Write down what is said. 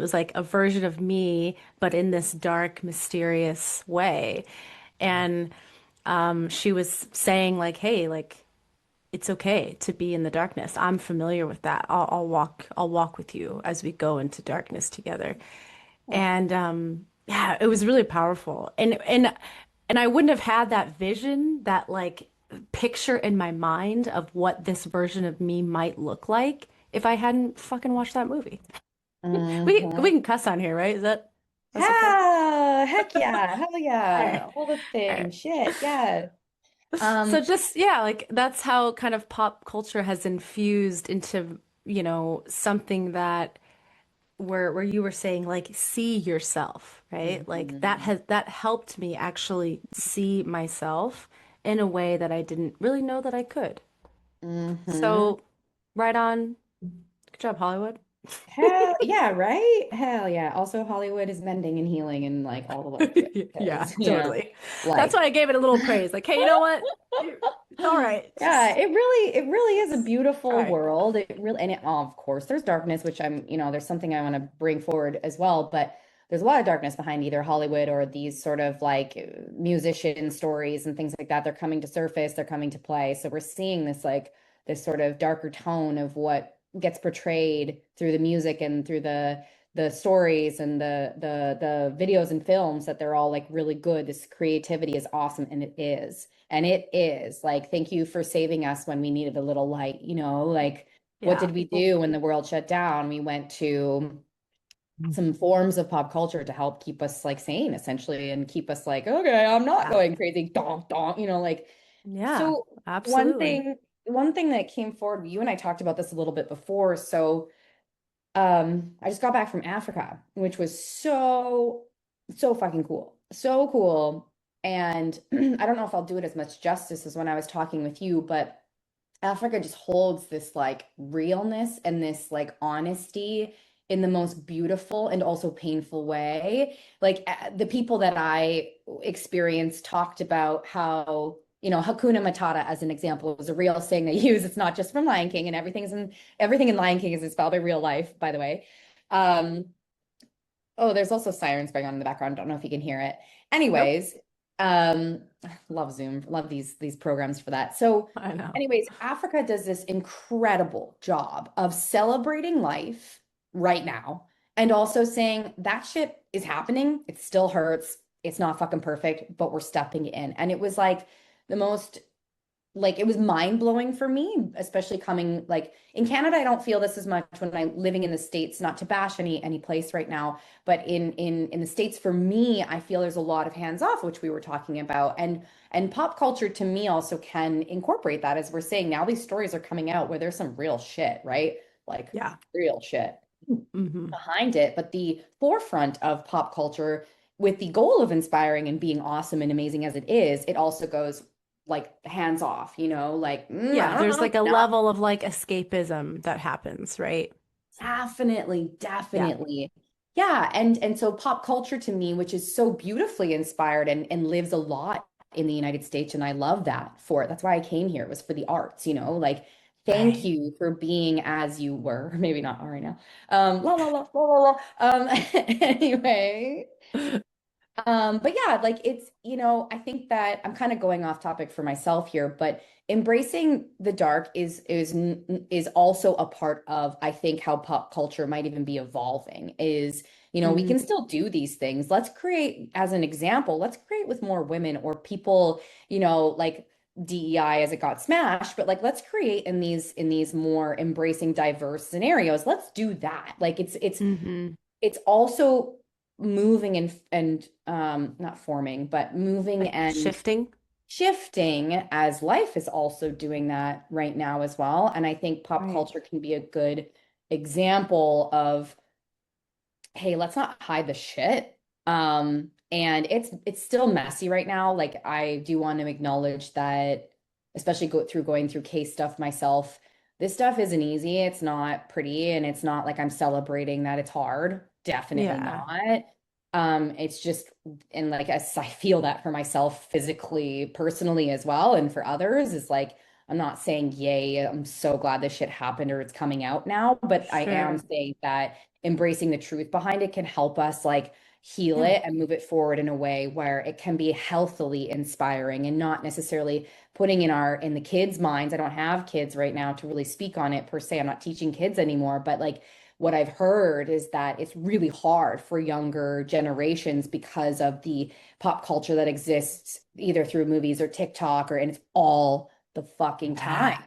was like a version of me, but in this dark, mysterious way. And she was saying like, hey, like it's okay to be in the darkness. I'm familiar with that. I'll walk with you as we go into darkness together. And yeah, it was really powerful. And I wouldn't have had that vision, that like picture in my mind of what this version of me might look like if I hadn't fucking watched that movie. We Mhm. can cuss on here, right? Is that's okay? Yeah, heck yeah, hell All right. yeah, all the All right. things, shit, yeah. So Um, just yeah, like that's how kind of pop culture has infused into, something that where you were saying like see yourself, right? Like mhm, that helped me actually see myself in a way that I didn't really know that I could. mhm. So right on. Good job, Hollywood. Hell yeah, right? Hell yeah. Also, Hollywood is mending and healing and like all the love to it Yeah, because, totally. That's like why I gave it a little praise. Like, hey, you know what? It's all right. It's yeah, just, it really is a all beautiful right. world. It really, and of course, there's darkness, which there's something I want to bring forward as well. But there's a lot of darkness behind either Hollywood or these sort of like musician stories and things like that. They're coming to surface, they're coming to play. So we're seeing this sort of darker tone of what gets portrayed through the music and through the stories and the videos and films that they're all like really good. This creativity is awesome, and it is. And it is like, thank you for saving us when we needed a little light, like what Yeah. did we do when the world shut down? We went to some forms of pop culture to help keep us like sane essentially and keep us like, okay, I'm not Yeah. going crazy. Donk, donk, like Yeah, so one absolutely. thing one thing that came forward, you and I talked about this a little bit before. So I just got back from Africa, which was so fucking cool. So cool. And I don't know if I'll do it as much justice as when I was talking with you, but Africa just holds this like realness and this like honesty in the most beautiful and also painful way. Like the people that I experienced talked about how, Hakuna Matata as an example was a real saying they use. It's not just from Lion King, and everything in Lion King is inspired by real life, by the way. Um, Oh, there's also sirens going on in the background. Don't know if you can hear it. Nope. Anyways, love Zoom, love these programs for that. So, I know. anyways, Africa does this incredible job of celebrating life right now and also saying that shit is happening. It still hurts. It's not fucking perfect, but we're stepping in. And it was like the most like it was mind blowing for me, especially coming like in Canada. I don't feel this as much when I'm living in the States, not to bash any place right now, but in the States, for me, I feel there's a lot of hands off, which we were talking about. And pop culture to me also can incorporate that, as we're saying now these stories are coming out where there's some real shit, right? Like Yeah. real shit Hmm. behind it, but the forefront of pop culture with the goal of inspiring and being awesome and amazing as it is, it also goes like hands off, like Yeah, I don't there's know, like a not level of like escapism that happens, right? definitely, Yeah. definitely. Yeah, and so pop culture to me, which is so beautifully inspired and lives a lot in the United States, and I love that for it. That's why I came here, was for the arts, like thank Right. you for being as you were. Maybe not all right now. La la la la la la. Anyway. But yeah, like I think that I'm kind of going off topic for myself here, but embracing the dark is also a part of, I think, how pop culture might even be evolving is, we Hmm. can still do these things. Let's create, as an example, let's create with more women or people, like DEI as it got smashed, but like let's create in these more embracing diverse scenarios. Let's do that. Like Hmm. it's also moving and not forming, but moving Like and shifting. shifting as life is also doing that right now as well. And I think pop Right. culture can be a good example of, hey, let's not hide the shit. And it's still messy right now. Like I do want to acknowledge that, especially going through case stuff myself. This stuff isn't easy. It's not pretty, and it's not like I'm celebrating that it's hard. Definitely Yeah. not. It's just, and like as I feel that for myself physically, personally as well, and for others, is like I'm not saying, yay, I'm so glad this shit happened or it's coming out now, but I am Sure. saying that embracing the truth behind it can help us like heal Yeah. it and move it forward in a way where it can be healthily inspiring and not necessarily putting in the kids' minds. I don't have kids right now to really speak on it per se. I'm not teaching kids anymore, but like what I've heard is that it's really hard for younger generations because of the pop culture that exists either through movies or TikTok or and it's all the fucking time. Yeah.